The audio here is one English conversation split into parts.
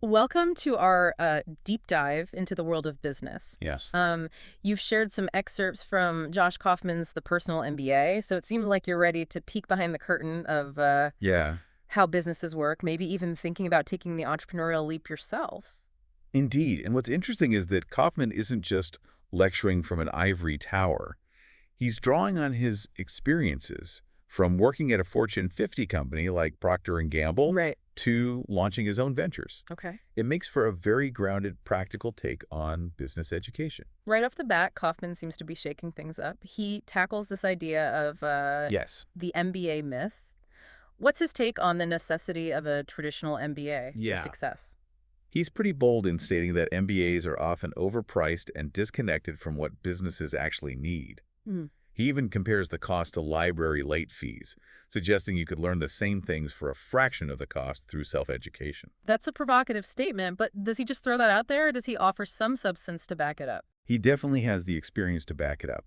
Welcome to our deep dive into the world of business. Yes. You've shared some excerpts from Josh Kaufman's The Personal MBA, so it seems like you're ready to peek behind the curtain of Yeah, how businesses work, maybe even thinking about taking the entrepreneurial leap yourself. indeed. And what's interesting is that Kaufman isn't just lecturing from an ivory tower. He's drawing on his experiences from working at a Fortune 50 company like Procter& Gamble Right. to launching his own ventures. Okay. It makes for a very grounded, practical take on business education. Right off the bat, Kaufman seems to be shaking things up. He tackles this idea of Yes. the MBA myth. What's his take on the necessity of a traditional MBA for Yeah. success? He's pretty bold in stating that MBAs are often overpriced and disconnected from what businesses actually need. Hmm. He even compares the cost to library late fees, suggesting you could learn the same things for a fraction of the cost through self-education. That's a provocative statement, but does he just throw that out there, or does he offer some substance to back it up? He definitely has the experience to back it up.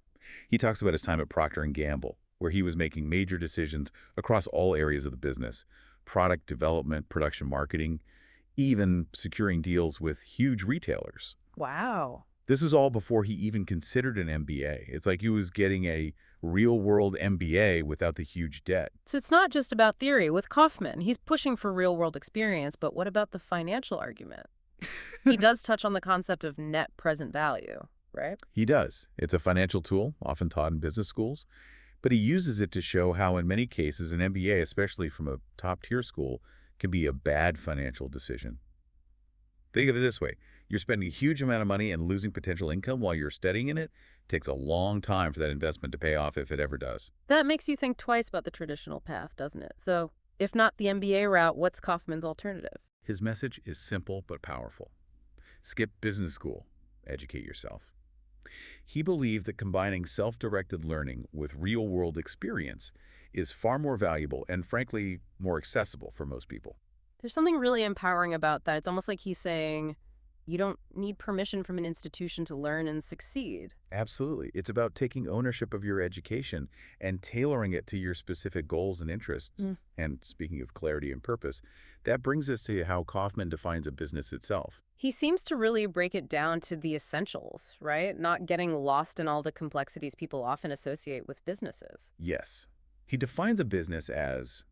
He talks about his time at Procter& Gamble, where he was making major decisions across all areas of the business: product development, production marketing, even securing deals with huge retailers. Wow. This is all before he even considered an MBA. It's like he was getting a real-world MBA without the huge debt. So it's not just about theory. With Kaufman, he's pushing for real world experience, but what about the financial argument? He does touch on the concept of net present value, right? He does. It's a financial tool, often taught in business schools, but he uses it to show how in many cases an MBA, especially from a top-tier school, can be a bad financial decision. Think of it this way. You're spending a huge amount of money and losing potential income while you're studying in it. Takes a long time for that investment to pay off if it ever does. That makes you think twice about the traditional path, doesn't it? So, if not the MBA route, what's Kaufman's alternative? His message is simple but powerful. Skip business school. Educate yourself. He believed that combining self-directed learning with real-world experience is far more valuable and, frankly, more accessible for most people. There's something really empowering about that. It's almost like he's saying, you don't need permission from an institution to learn and succeed. Absolutely. It's about taking ownership of your education and tailoring it to your specific goals and interests. And speaking of clarity and purpose, that brings us to how Kaufman defines a business itself. He seems to really break it down to the essentials, right? Not getting lost in all the complexities people often associate with businesses. Yes. He defines a business as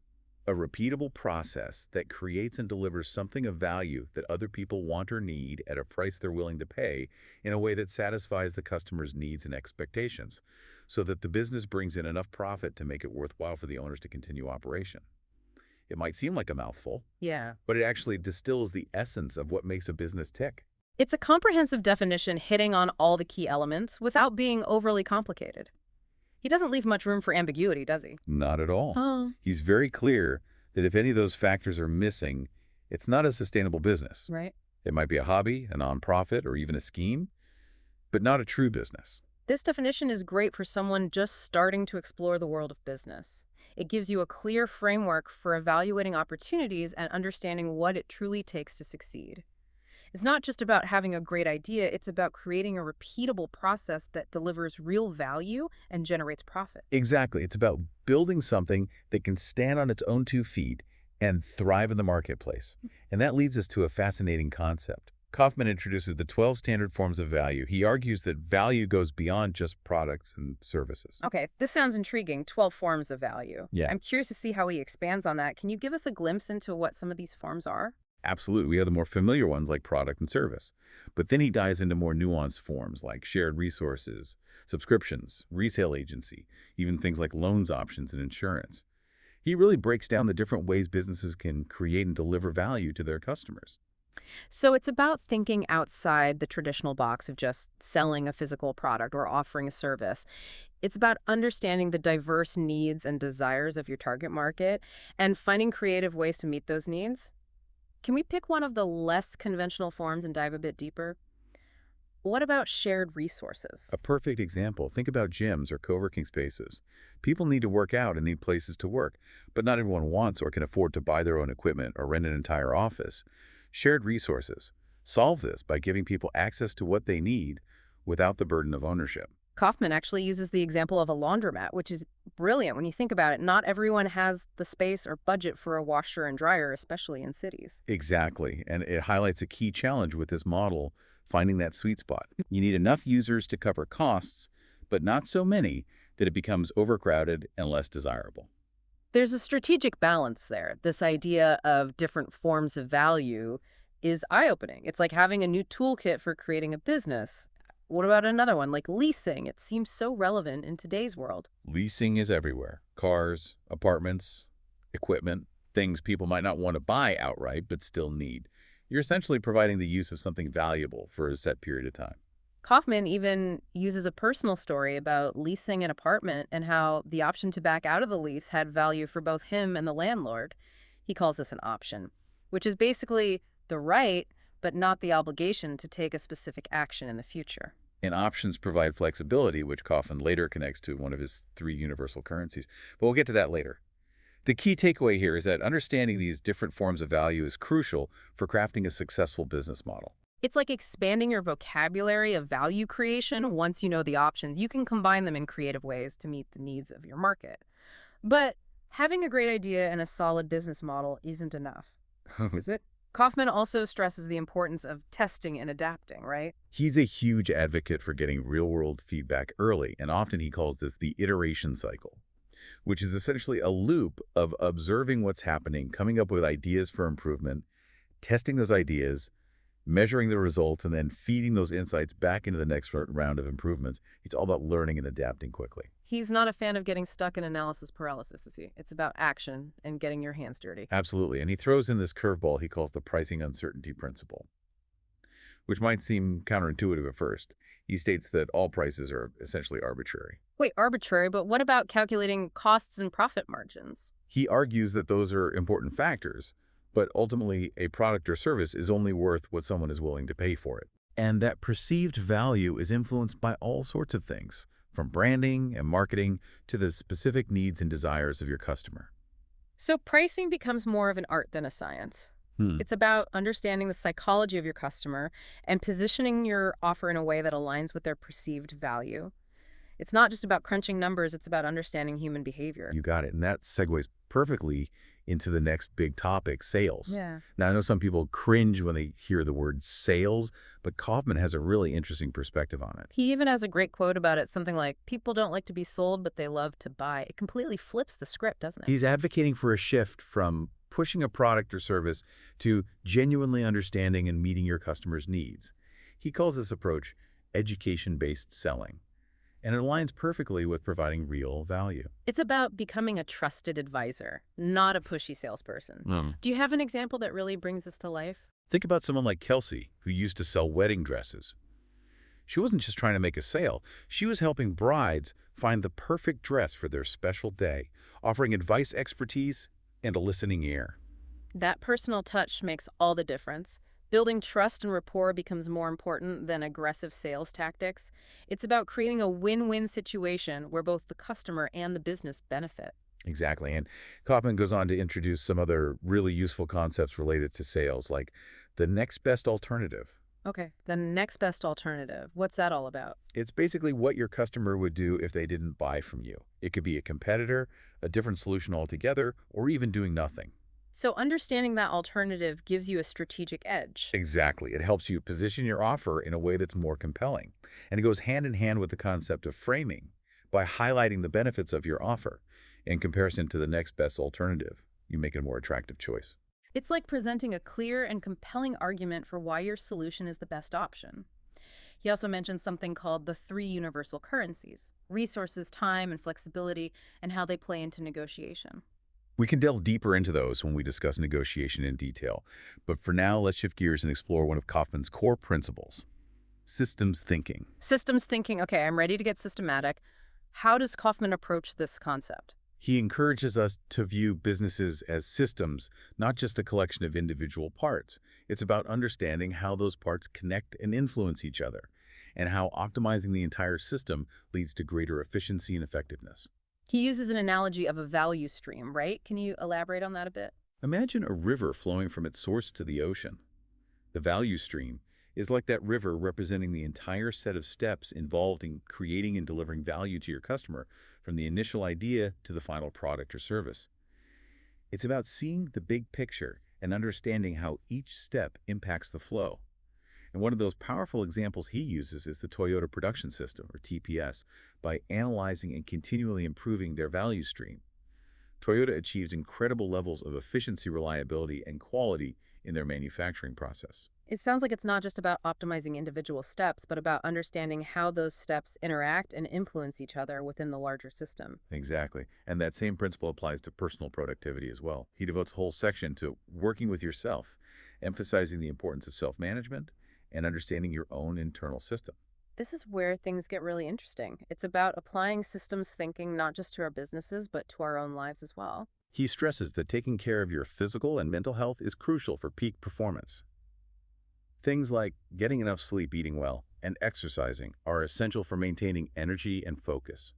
a repeatable process that creates and delivers something of value that other people want or need at a price they're willing to pay in a way that satisfies the customer's needs and expectations, so that the business brings in enough profit to make it worthwhile for the owners to continue operation. It might seem like a mouthful, Yeah. but it actually distills the essence of what makes a business tick. It's a comprehensive definition hitting on all the key elements without being overly complicated. He doesn't leave much room for ambiguity, does he? Not at all. Oh, He's very clear that if any of those factors are missing, it's not a sustainable business. right. It might be a hobby, a nonprofit, or even a scheme, but not a true business. This definition is great for someone just starting to explore the world of business. It gives you a clear framework for evaluating opportunities and understanding what it truly takes to succeed. It's not just about having a great idea, it's about creating a repeatable process that delivers real value and generates profit. Exactly. It's about building something that can stand on its own 2 feet and thrive in the marketplace. And that leads us to a fascinating concept. Kaufman introduces the 12 standard forms of value. He argues that value goes beyond just products and services. Okay, this sounds intriguing. 12 forms of value. Yeah. I'm curious to see how he expands on that. Can you give us a glimpse into what some of these forms are? Absolutely. We have the more familiar ones like product and service. But then he dives into more nuanced forms like shared resources, subscriptions, resale agency, even things like loans options and insurance. He really breaks down the different ways businesses can create and deliver value to their customers. So it's about thinking outside the traditional box of just selling a physical product or offering a service. It's about understanding the diverse needs and desires of your target market and finding creative ways to meet those needs. Can we pick one of the less conventional forms and dive a bit deeper? What about shared resources? A perfect example, think about gyms or co-working spaces. People need to work out and need places to work, but not everyone wants or can afford to buy their own equipment or rent an entire office. Shared resources solve this by giving people access to what they need without the burden of ownership. Kaufman actually uses the example of a laundromat, which is brilliant when you think about it. Not everyone has the space or budget for a washer and dryer, especially in cities. Exactly, and it highlights a key challenge with this model, finding that sweet spot. You need enough users to cover costs, but not so many that it becomes overcrowded and less desirable. There's a strategic balance there. This idea of different forms of value is eye-opening. It's like having a new toolkit for creating a business. What about another one, like leasing? It seems so relevant in today's world. Leasing is everywhere. Cars, apartments, equipment, things people might not want to buy outright but still need. You're essentially providing the use of something valuable for a set period of time. Kaufman even uses a personal story about leasing an apartment and how the option to back out of the lease had value for both him and the landlord. He calls this an option, which is basically the right, but not the obligation to take a specific action in the future. And options provide flexibility, which Kaufman later connects to one of his three universal currencies. But we'll get to that later. The key takeaway here is that understanding these different forms of value is crucial for crafting a successful business model. It's like expanding your vocabulary of value creation. Once you know the options, you can combine them in creative ways to meet the needs of your market. But having a great idea and a solid business model isn't enough, is it? Kaufman also stresses the importance of testing and adapting, right? He's a huge advocate for getting real-world feedback early, and often he calls this the iteration cycle, which is essentially a loop of observing what's happening, coming up with ideas for improvement, testing those ideas, measuring the results, and then feeding those insights back into the next round of improvements. It's all about learning and adapting quickly. He's not a fan of getting stuck in analysis paralysis, is he? It's about action and getting your hands dirty. Absolutely. And he throws in this curveball he calls the pricing uncertainty principle, which might seem counterintuitive at first. He states that all prices are essentially arbitrary. Wait, arbitrary, but what about calculating costs and profit margins? He argues that those are important factors, but ultimately a product or service is only worth what someone is willing to pay for it. And that perceived value is influenced by all sorts of things, from branding and marketing to the specific needs and desires of your customer. So pricing becomes more of an art than a science. It's about understanding the psychology of your customer and positioning your offer in a way that aligns with their perceived value. It's not just about crunching numbers, it's about understanding human behavior. You got it. And that segues perfectly into the next big topic, sales. Yeah. Now, I know some people cringe when they hear the word sales, but Kaufman has a really interesting perspective on it. He even has a great quote about it, something like, people don't like to be sold, but they love to buy. It completely flips the script, doesn't it? He's advocating for a shift from pushing a product or service to genuinely understanding and meeting your customer's needs. He calls this approach education-based selling, and it aligns perfectly with providing real value. It's about becoming a trusted advisor, not a pushy salesperson. Do you have an example that really brings this to life? Think about someone like Kelsey, who used to sell wedding dresses. She wasn't just trying to make a sale. She was helping brides find the perfect dress for their special day, offering advice, expertise, and a listening ear. That personal touch makes all the difference. Building trust and rapport becomes more important than aggressive sales tactics. It's about creating a win-win situation where both the customer and the business benefit. Exactly. And Kaufman goes on to introduce some other really useful concepts related to sales, like the next best alternative. Okay, the next best alternative. What's that all about? It's basically what your customer would do if they didn't buy from you. It could be a competitor, a different solution altogether, or even doing nothing. So understanding that alternative gives you a strategic edge. Exactly. It helps you position your offer in a way that's more compelling. And it goes hand in hand with the concept of framing by highlighting the benefits of your offer in comparison to the next best alternative. You make it a more attractive choice. It's like presenting a clear and compelling argument for why your solution is the best option. He also mentions something called the three universal currencies: resources, time, and flexibility, and how they play into negotiation. We can delve deeper into those when we discuss negotiation in detail. But for now, let's shift gears and explore one of Kaufman's core principles: systems thinking. Systems thinking. Okay, I'm ready to get systematic. How does Kaufman approach this concept? He encourages us to view businesses as systems, not just a collection of individual parts. It's about understanding how those parts connect and influence each other, and how optimizing the entire system leads to greater efficiency and effectiveness. He uses an analogy of a value stream, right? Can you elaborate on that a bit? Imagine a river flowing from its source to the ocean. The value stream is like that river representing the entire set of steps involved in creating and delivering value to your customer, from the initial idea to the final product or service. It's about seeing the big picture and understanding how each step impacts the flow. And one of those powerful examples he uses is the Toyota Production System, or TPS, by analyzing and continually improving their value stream. Toyota achieves incredible levels of efficiency, reliability, and quality in their manufacturing process. It sounds like it's not just about optimizing individual steps, but about understanding how those steps interact and influence each other within the larger system. Exactly. And that same principle applies to personal productivity as well. He devotes a whole section to working with yourself, emphasizing the importance of self-management and understanding your own internal system. This is where things get really interesting. It's about applying systems thinking not just to our businesses, but to our own lives as well. He stresses that taking care of your physical and mental health is crucial for peak performance. Things like getting enough sleep, eating well, and exercising are essential for maintaining energy and focus.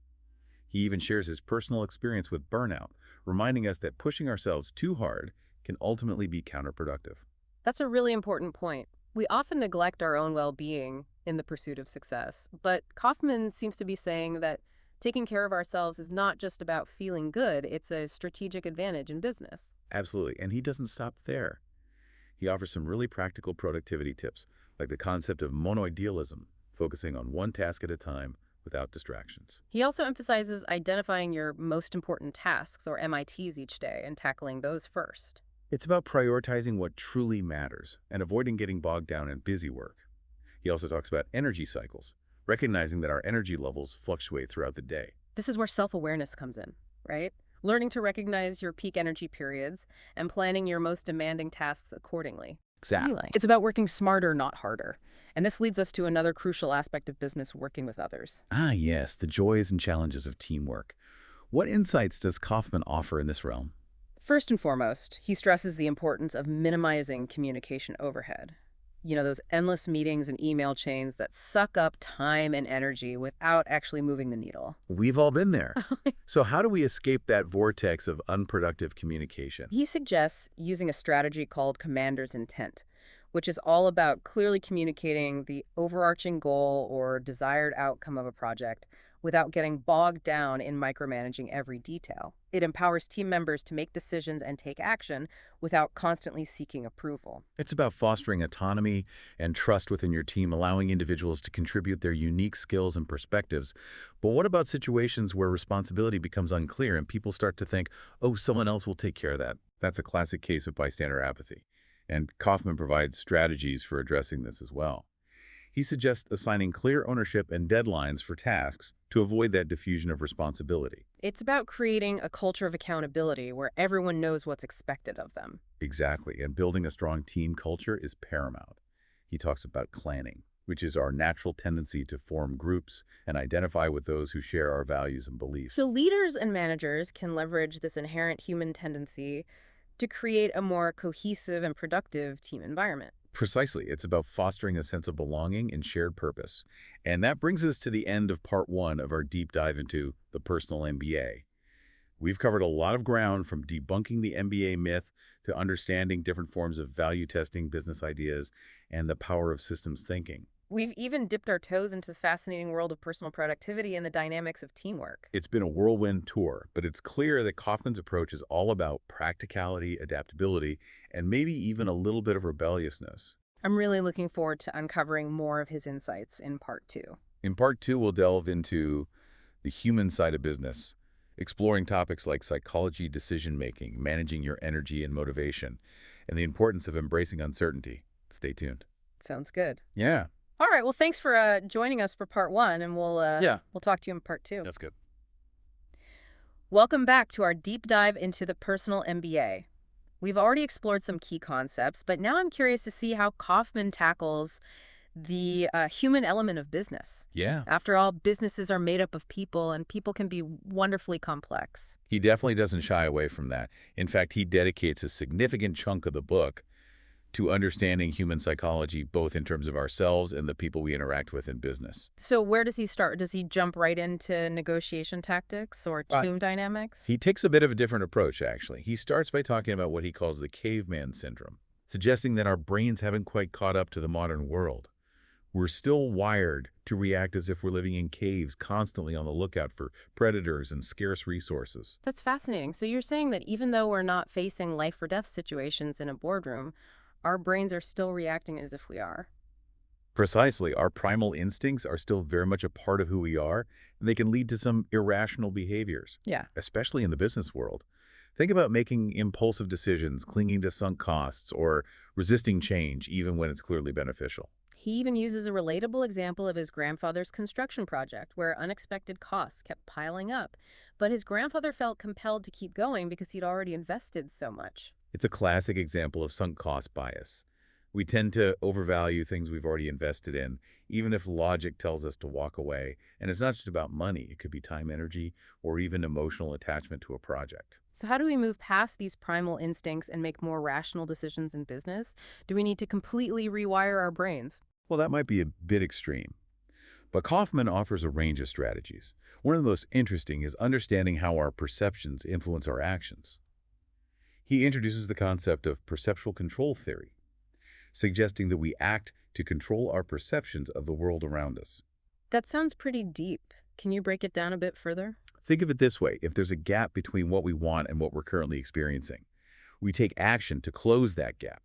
He even shares his personal experience with burnout, reminding us that pushing ourselves too hard can ultimately be counterproductive. That's a really important point. We often neglect our own well-being in the pursuit of success, but Kaufman seems to be saying that taking care of ourselves is not just about feeling good, it's a strategic advantage in business. Absolutely, and he doesn't stop there. He offers some really practical productivity tips, like the concept of monoidealism, focusing on one task at a time without distractions. He also emphasizes identifying your most important tasks, or MITs, each day and tackling those first. It's about prioritizing what truly matters and avoiding getting bogged down in busy work. He also talks about energy cycles, recognizing that our energy levels fluctuate throughout the day. This is where self-awareness comes in, right? Learning to recognize your peak energy periods and planning your most demanding tasks accordingly. Exactly. It's about working smarter, not harder. And this leads us to another crucial aspect of business: working with others. Ah, yes, the joys and challenges of teamwork. What insights does Kaufman offer in this realm? First and foremost, he stresses the importance of minimizing communication overhead. You know, those endless meetings and email chains that suck up time and energy without actually moving the needle. We've all been there. So how do we escape that vortex of unproductive communication? He suggests using a strategy called commander's intent, which is all about clearly communicating the overarching goal or desired outcome of a project without getting bogged down in micromanaging every detail. It empowers team members to make decisions and take action without constantly seeking approval. It's about fostering autonomy and trust within your team, allowing individuals to contribute their unique skills and perspectives. But what about situations where responsibility becomes unclear and people start to think, oh, someone else will take care of that? That's a classic case of bystander apathy. And Kaufman provides strategies for addressing this as well. He suggests assigning clear ownership and deadlines for tasks to avoid that diffusion of responsibility. It's about creating a culture of accountability where everyone knows what's expected of them. Exactly, and building a strong team culture is paramount. He talks about clanning, which is our natural tendency to form groups and identify with those who share our values and beliefs. So leaders and managers can leverage this inherent human tendency to create a more cohesive and productive team environment. Precisely. It's about fostering a sense of belonging and shared purpose. And that brings us to the end of part one of our deep dive into the personal MBA. We've covered a lot of ground, from debunking the MBA myth to understanding different forms of value testing, business ideas, and the power of systems thinking. We've even dipped our toes into the fascinating world of personal productivity and the dynamics of teamwork. It's been a whirlwind tour, but it's clear that Kaufman's approach is all about practicality, adaptability, and maybe even a little bit of rebelliousness. I'm really looking forward to uncovering more of his insights in part two. In part two, we'll delve into the human side of business, exploring topics like psychology, decision-making, managing your energy and motivation, and the importance of embracing uncertainty. Stay tuned. Sounds good. Yeah. All right. Well, thanks for joining us for part one, and we'll talk to you in part two. That's good. Welcome back to our deep dive into the personal MBA. We've already explored some key concepts, but now I'm curious to see how Kaufman tackles the human element of business. Yeah. After all, businesses are made up of people, and people can be wonderfully complex. He definitely doesn't shy away from that. In fact, he dedicates a significant chunk of the book to understanding human psychology, both in terms of ourselves and the people we interact with in business. So where does he start? Does he jump right into negotiation tactics or team dynamics? He takes a bit of a different approach, actually. He starts by talking about what he calls the caveman syndrome, suggesting that our brains haven't quite caught up to the modern world. We're still wired to react as if we're living in caves, constantly on the lookout for predators and scarce resources. That's fascinating. So you're saying that even though we're not facing life or death situations in a boardroom, our brains are still reacting as if we are. Precisely, our primal instincts are still very much a part of who we are, and they can lead to some irrational behaviors, Yeah. especially in the business world. Think about making impulsive decisions, clinging to sunk costs, or resisting change even when it's clearly beneficial. He even uses a relatable example of his grandfather's construction project where unexpected costs kept piling up. But his grandfather felt compelled to keep going because he'd already invested so much. It's a classic example of sunk cost bias. We tend to overvalue things we've already invested in, even if logic tells us to walk away. And it's not just about money. It could be time, energy, or even emotional attachment to a project. So, how do we move past these primal instincts and make more rational decisions in business? Do we need to completely rewire our brains? Well, that might be a bit extreme, but Kaufman offers a range of strategies. One of the most interesting is understanding how our perceptions influence our actions. He introduces the concept of perceptual control theory, suggesting that we act to control our perceptions of the world around us. That sounds pretty deep. Can you break it down a bit further? Think of it this way: if there's a gap between what we want and what we're currently experiencing, we take action to close that gap.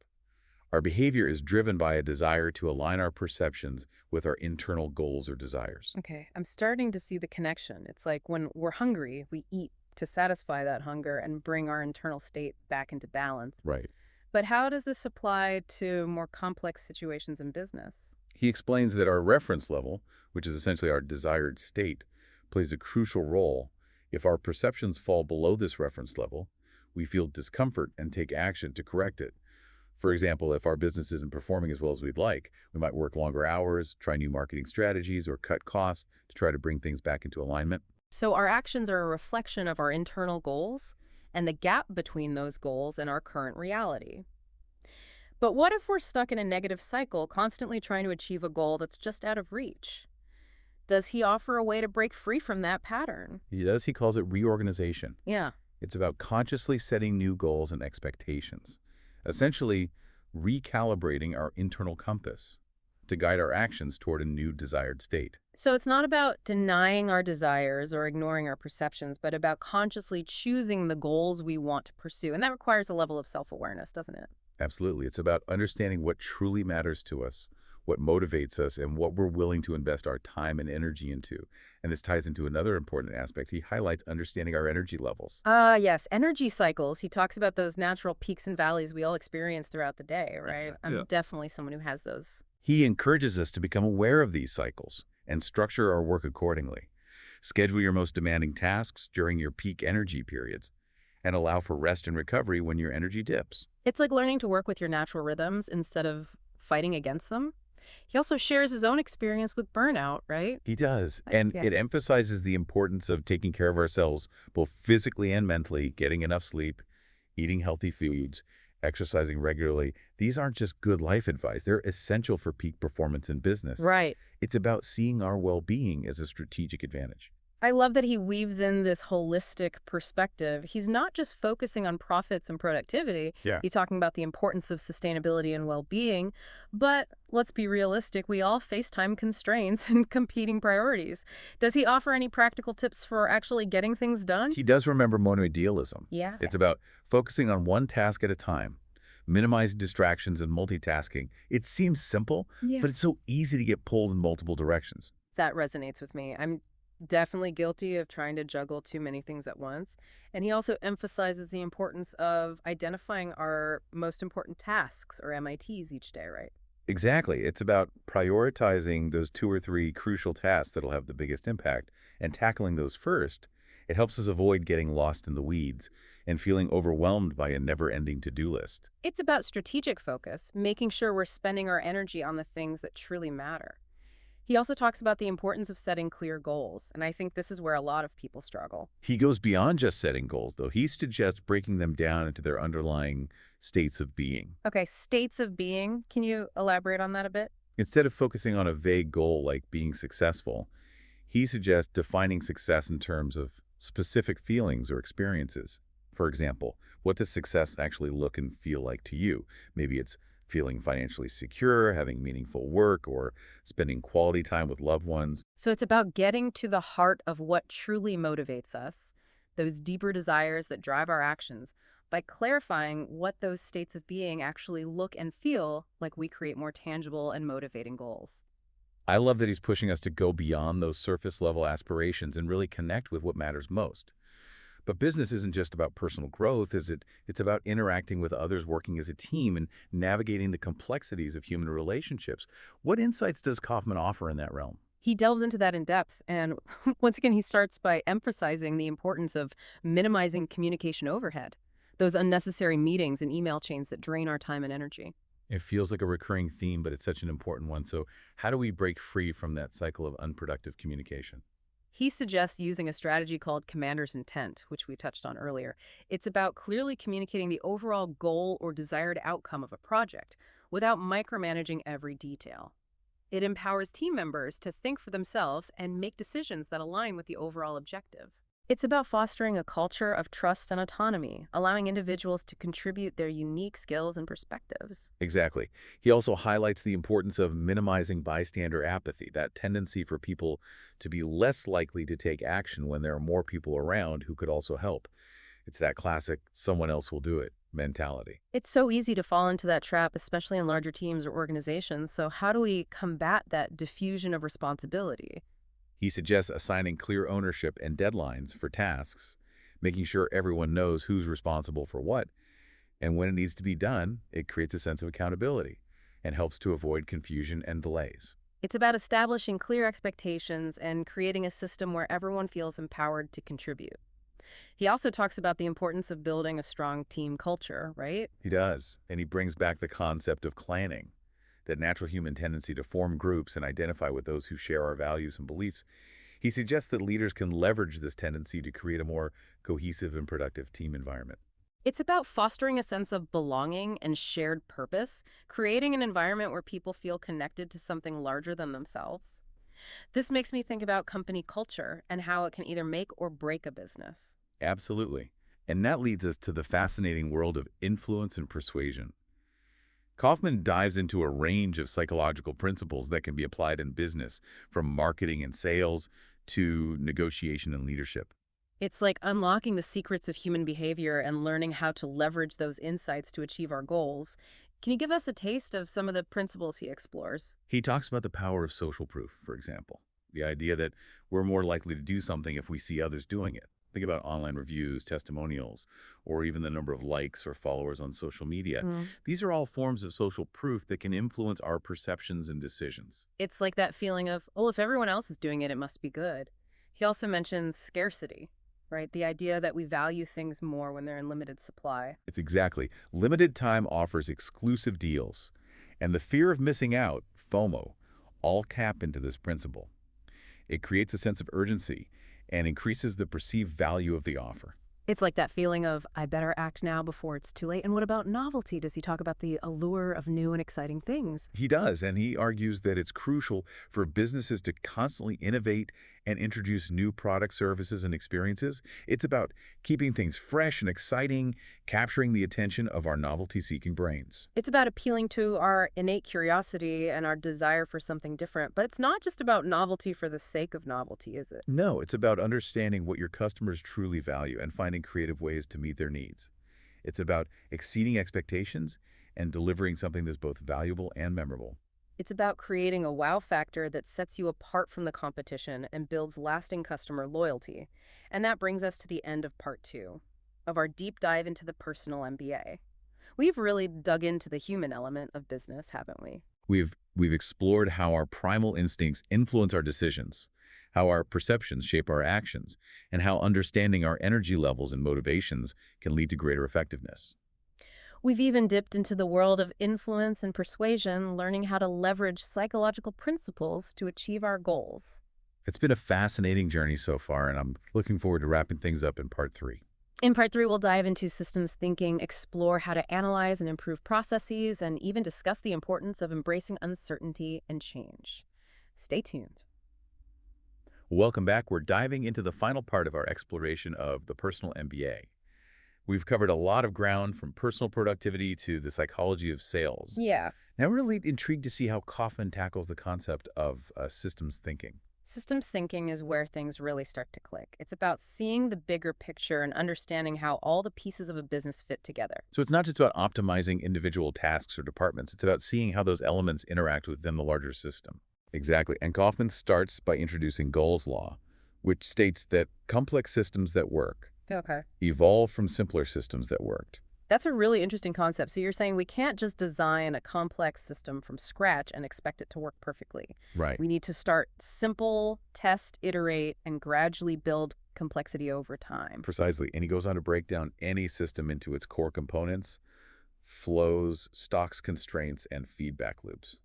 Our behavior is driven by a desire to align our perceptions with our internal goals or desires. Okay, I'm starting to see the connection. It's like when we're hungry, we eat to satisfy that hunger and bring our internal state back into balance. Right. But how does this apply to more complex situations in business? He explains that our reference level, which is essentially our desired state, plays a crucial role. If our perceptions fall below this reference level, we feel discomfort and take action to correct it. For example, if our business isn't performing as well as we'd like, we might work longer hours, try new marketing strategies, or cut costs to try to bring things back into alignment. So our actions are a reflection of our internal goals and the gap between those goals and our current reality. But what if we're stuck in a negative cycle, constantly trying to achieve a goal that's just out of reach? Does he offer a way to break free from that pattern? He calls it reorganization. Yeah. It's about consciously setting new goals and expectations, essentially recalibrating our internal compass to guide our actions toward a new desired state. So it's not about denying our desires or ignoring our perceptions, but about consciously choosing the goals we want to pursue. And that requires a level of self-awareness, doesn't it? Absolutely. It's about understanding what truly matters to us, what motivates us, and what we're willing to invest our time and energy into. And this ties into another important aspect. He highlights understanding our energy levels. Ah, yes, energy cycles. He talks about those natural peaks and valleys we all experience throughout the day, right? I'm Yeah. definitely someone who has those. He encourages us to become aware of these cycles and structure our work accordingly. Schedule your most demanding tasks during your peak energy periods and allow for rest and recovery when your energy dips. It's like learning to work with your natural rhythms instead of fighting against them. He also shares his own experience with burnout, right? He does, and Yeah. it emphasizes the importance of taking care of ourselves, both physically and mentally, getting enough sleep, eating healthy foods, exercising regularly. These aren't just good life advice. They're essential for peak performance in business. Right. It's about seeing our well-being as a strategic advantage. I love that he weaves in this holistic perspective. He's not just focusing on profits and productivity. Yeah. He's talking about the importance of sustainability and well-being. But let's be realistic, we all face time constraints and competing priorities. Does he offer any practical tips for actually getting things done? He does remember monoidealism. Yeah. It's about focusing on one task at a time, minimizing distractions and multitasking. It seems simple, Yeah. but it's so easy to get pulled in multiple directions. That resonates with me. I'm definitely guilty of trying to juggle too many things at once. And he also emphasizes the importance of identifying our most important tasks or MITs each day, right? Exactly. It's about prioritizing those 2 or 3 crucial tasks that'll have the biggest impact and tackling those first. It helps us avoid getting lost in the weeds and feeling overwhelmed by a never-ending to-do list. It's about strategic focus, making sure we're spending our energy on the things that truly matter. He also talks about the importance of setting clear goals, and I think this is where a lot of people struggle. He goes beyond just setting goals, though. He suggests breaking them down into their underlying states of being. Okay, states of being. Can you elaborate on that a bit? Instead of focusing on a vague goal like being successful, he suggests defining success in terms of specific feelings or experiences. For example, what does success actually look and feel like to you? Maybe it's feeling financially secure, having meaningful work, or spending quality time with loved ones. So it's about getting to the heart of what truly motivates us, those deeper desires that drive our actions. By clarifying what those states of being actually look and feel like, we create more tangible and motivating goals. I love that he's pushing us to go beyond those surface level aspirations and really connect with what matters most. But business isn't just about personal growth, is it? It's about interacting with others, working as a team, and navigating the complexities of human relationships. What insights does Kaufman offer in that realm? He delves into that in depth, and once again, he starts by emphasizing the importance of minimizing communication overhead, those unnecessary meetings and email chains that drain our time and energy. It feels like a recurring theme, but it's such an important one. So, how do we break free from that cycle of unproductive communication? He suggests using a strategy called commander's intent, which we touched on earlier. It's about clearly communicating the overall goal or desired outcome of a project without micromanaging every detail. It empowers team members to think for themselves and make decisions that align with the overall objective. It's about fostering a culture of trust and autonomy, allowing individuals to contribute their unique skills and perspectives. Exactly. He also highlights the importance of minimizing bystander apathy, that tendency for people to be less likely to take action when there are more people around who could also help. It's that classic someone else will do it mentality. It's so easy to fall into that trap, especially in larger teams or organizations. So, how do we combat that diffusion of responsibility? He suggests assigning clear ownership and deadlines for tasks, making sure everyone knows who's responsible for what, and when it needs to be done, it creates a sense of accountability and helps to avoid confusion and delays. It's about establishing clear expectations and creating a system where everyone feels empowered to contribute. He also talks about the importance of building a strong team culture, right? He does, and he brings back the concept of clanning, that natural human tendency to form groups and identify with those who share our values and beliefs. He suggests that leaders can leverage this tendency to create a more cohesive and productive team environment. It's about fostering a sense of belonging and shared purpose, creating an environment where people feel connected to something larger than themselves. This makes me think about company culture and how it can either make or break a business. Absolutely. And that leads us to the fascinating world of influence and persuasion. Kaufman dives into a range of psychological principles that can be applied in business, from marketing and sales to negotiation and leadership. It's like unlocking the secrets of human behavior and learning how to leverage those insights to achieve our goals. Can you give us a taste of some of the principles he explores? He talks about the power of social proof, for example, the idea that we're more likely to do something if we see others doing it. Think about online reviews, testimonials, or even the number of likes or followers on social media. Mm. These are all forms of social proof that can influence our perceptions and decisions. It's like that feeling of, oh, if everyone else is doing it, it must be good. He also mentions scarcity, right? The idea that we value things more when they're in limited supply. It's exactly. Limited time offers exclusive deals, and the fear of missing out, FOMO, all tap into this principle. It creates a sense of urgency and increases the perceived value of the offer. It's like that feeling of, I better act now before it's too late. And what about novelty? Does he talk about the allure of new and exciting things? He does, and he argues that it's crucial for businesses to constantly innovate and introduce new products, services, and experiences. It's about keeping things fresh and exciting, capturing the attention of our novelty-seeking brains. It's about appealing to our innate curiosity and our desire for something different. But it's not just about novelty for the sake of novelty, is it? No, it's about understanding what your customers truly value and finding creative ways to meet their needs. It's about exceeding expectations and delivering something that's both valuable and memorable. It's about creating a wow factor that sets you apart from the competition and builds lasting customer loyalty. And that brings us to the end of part two of our deep dive into the personal MBA. We've really dug into the human element of business, haven't we? We've explored how our primal instincts influence our decisions, how our perceptions shape our actions, and how understanding our energy levels and motivations can lead to greater effectiveness. We've even dipped into the world of influence and persuasion, learning how to leverage psychological principles to achieve our goals. It's been a fascinating journey so far, and I'm looking forward to wrapping things up in part three. In part three, we'll dive into systems thinking, explore how to analyze and improve processes, and even discuss the importance of embracing uncertainty and change. Stay tuned. Welcome back. We're diving into the final part of our exploration of the personal MBA. We've covered a lot of ground from personal productivity to the psychology of sales. Yeah. Now, I'm really intrigued to see how Kaufman tackles the concept of systems thinking. Systems thinking is where things really start to click. It's about seeing the bigger picture and understanding how all the pieces of a business fit together. So it's not just about optimizing individual tasks or departments. It's about seeing how those elements interact within the larger system. Exactly. And Kaufman starts by introducing Gall's law, which states that complex systems that work Okay. evolve from simpler systems that worked. That's a really interesting concept. So you're saying we can't just design a complex system from scratch and expect it to work perfectly. Right. We need to start simple, test, iterate, and gradually build complexity over time. Precisely. And he goes on to break down any system into its core components, flows, stocks constraints, and feedback loops.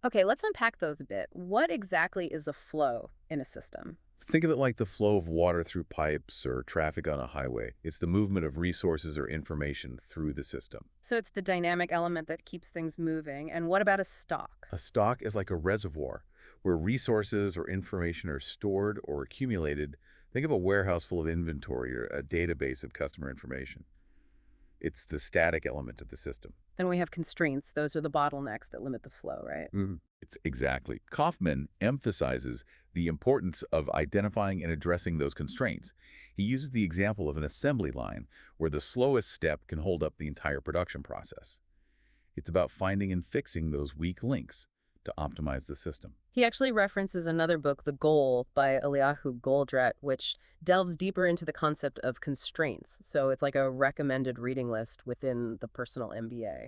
Okay, let's unpack those a bit. What exactly is a flow in a system? Think of it like the flow of water through pipes or traffic on a highway. It's the movement of resources or information through the system. So it's the dynamic element that keeps things moving. And what about a stock? A stock is like a reservoir where resources or information are stored or accumulated. Think of a warehouse full of inventory or a database of customer information. It's the static element of the system. Then we have constraints. Those are the bottlenecks that limit the flow, right? It's exactly. Kaufman emphasizes the importance of identifying and addressing those constraints. He uses the example of an assembly line where the slowest step can hold up the entire production process. It's about finding and fixing those weak links to optimize the system. He actually references another book, The Goal by Eliyahu Goldratt, which delves deeper into the concept of constraints. So it's like a recommended reading list within the Personal MBA.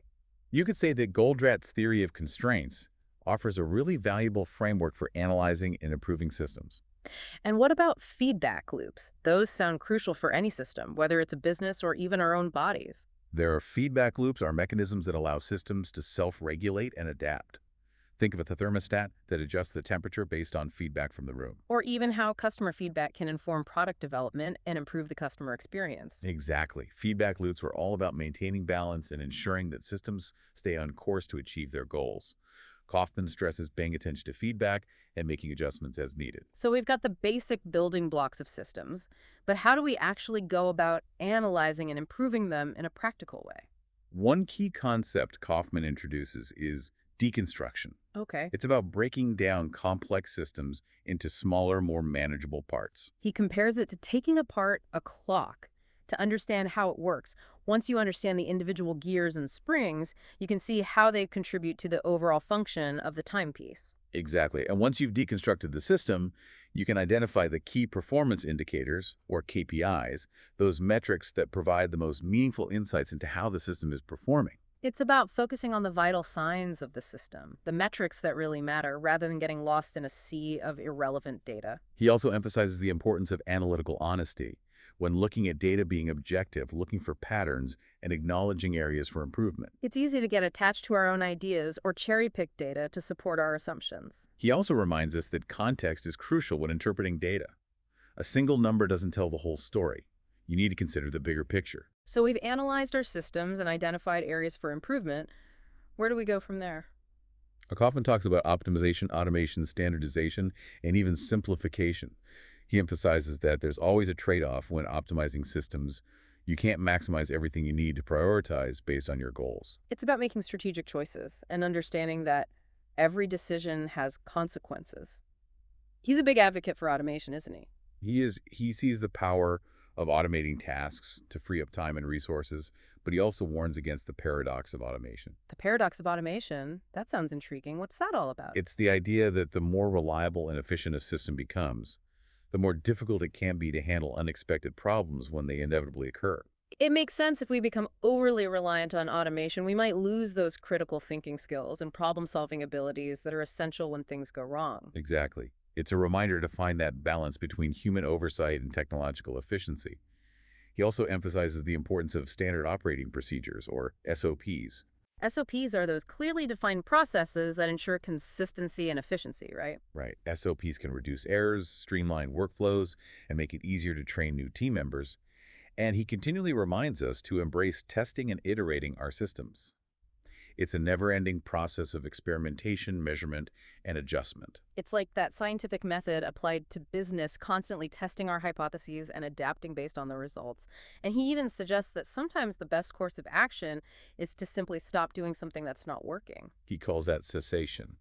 You could say that Goldratt's theory of constraints offers a really valuable framework for analyzing and improving systems. And what about feedback loops? Those sound crucial for any system, whether it's a business or even our own bodies. There are feedback loops are mechanisms that allow systems to self-regulate and adapt. Think of a thermostat that adjusts the temperature based on feedback from the room. Or even how customer feedback can inform product development and improve the customer experience. Exactly. Feedback loops are all about maintaining balance and ensuring that systems stay on course to achieve their goals. Kaufman stresses paying attention to feedback and making adjustments as needed. So we've got the basic building blocks of systems, but how do we actually go about analyzing and improving them in a practical way? One key concept Kaufman introduces is deconstruction. Okay. It's about breaking down complex systems into smaller, more manageable parts. He compares it to taking apart a clock to understand how it works. Once you understand the individual gears and springs, you can see how they contribute to the overall function of the timepiece. Exactly. And once you've deconstructed the system, you can identify the key performance indicators, or KPIs, those metrics that provide the most meaningful insights into how the system is performing. It's about focusing on the vital signs of the system, the metrics that really matter, rather than getting lost in a sea of irrelevant data. He also emphasizes the importance of analytical honesty. When looking at data, being objective, looking for patterns, and acknowledging areas for improvement. It's easy to get attached to our own ideas or cherry-pick data to support our assumptions. He also reminds us that context is crucial when interpreting data. A single number doesn't tell the whole story. You need to consider the bigger picture. So we've analyzed our systems and identified areas for improvement. Where do we go from there? Kaufman talks about optimization, automation, standardization, and even simplification. He emphasizes that there's always a trade-off when optimizing systems. You can't maximize everything you need to prioritize based on your goals. It's about making strategic choices and understanding that every decision has consequences. He's a big advocate for automation, isn't he? He sees the power of automating tasks to free up time and resources, but he also warns against the paradox of automation. The paradox of automation, that sounds intriguing. What's that all about? It's the idea that the more reliable and efficient a system becomes, the more difficult it can be to handle unexpected problems when they inevitably occur. It makes sense if we become overly reliant on automation, we might lose those critical thinking skills and problem-solving abilities that are essential when things go wrong. Exactly. It's a reminder to find that balance between human oversight and technological efficiency. He also emphasizes the importance of standard operating procedures, or SOPs. SOPs are those clearly defined processes that ensure consistency and efficiency, right? Right. SOPs can reduce errors, streamline workflows, and make it easier to train new team members. And he continually reminds us to embrace testing and iterating our systems. It's a never-ending process of experimentation, measurement, and adjustment. It's like that scientific method applied to business, constantly testing our hypotheses and adapting based on the results. And he even suggests that sometimes the best course of action is to simply stop doing something that's not working. He calls that cessation.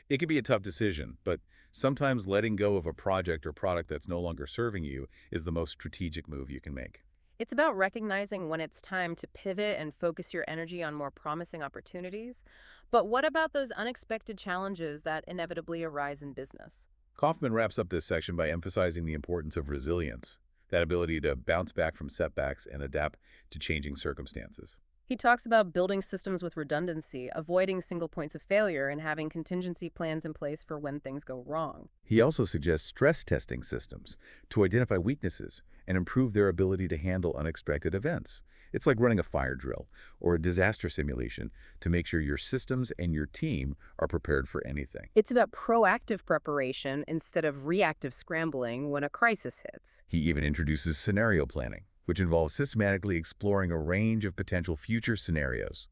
It can be a tough decision, but sometimes letting go of a project or product that's no longer serving you is the most strategic move you can make. It's about recognizing when it's time to pivot and focus your energy on more promising opportunities. But what about those unexpected challenges that inevitably arise in business? Kaufman wraps up this section by emphasizing the importance of resilience, that ability to bounce back from setbacks and adapt to changing circumstances. He talks about building systems with redundancy, avoiding single points of failure, and having contingency plans in place for when things go wrong. He also suggests stress testing systems to identify weaknesses and improve their ability to handle unexpected events. It's like running a fire drill or a disaster simulation to make sure your systems and your team are prepared for anything. It's about proactive preparation instead of reactive scrambling when a crisis hits. He even introduces scenario planning, which involves systematically exploring a range of potential future scenarios.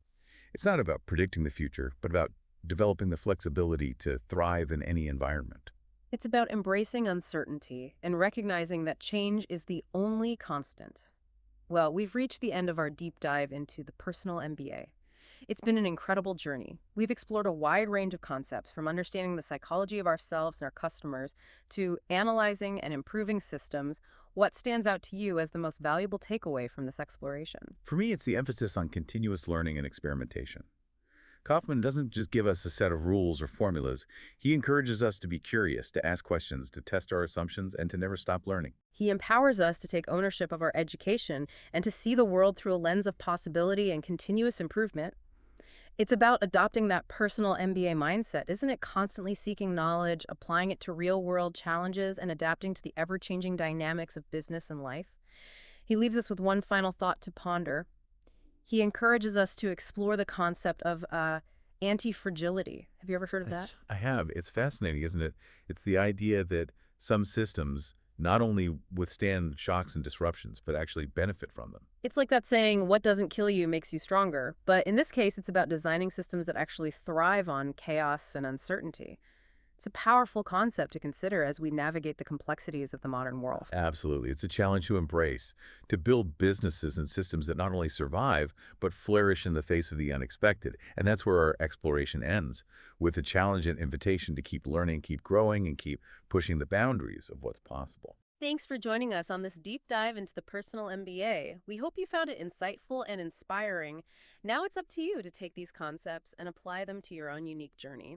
It's not about predicting the future, but about developing the flexibility to thrive in any environment. It's about embracing uncertainty and recognizing that change is the only constant. Well, we've reached the end of our deep dive into the Personal MBA. It's been an incredible journey. We've explored a wide range of concepts, from understanding the psychology of ourselves and our customers to analyzing and improving systems. What stands out to you as the most valuable takeaway from this exploration? For me, it's the emphasis on continuous learning and experimentation. Kaufman doesn't just give us a set of rules or formulas. He encourages us to be curious, to ask questions, to test our assumptions, and to never stop learning. He empowers us to take ownership of our education and to see the world through a lens of possibility and continuous improvement. It's about adopting that personal MBA mindset, isn't it? Constantly seeking knowledge, applying it to real-world challenges, and adapting to the ever-changing dynamics of business and life. He leaves us with one final thought to ponder. He encourages us to explore the concept of anti-fragility. Have you ever heard of that? I have. It's fascinating, isn't it? It's the idea that some systems not only withstand shocks and disruptions, but actually benefit from them. It's like that saying, what doesn't kill you makes you stronger. But in this case, it's about designing systems that actually thrive on chaos and uncertainty. It's a powerful concept to consider as we navigate the complexities of the modern world. Absolutely. It's a challenge to embrace, to build businesses and systems that not only survive, but flourish in the face of the unexpected. And that's where our exploration ends, with a challenge and invitation to keep learning, keep growing, and keep pushing the boundaries of what's possible. Thanks for joining us on this deep dive into the Personal MBA. We hope you found it insightful and inspiring. Now it's up to you to take these concepts and apply them to your own unique journey.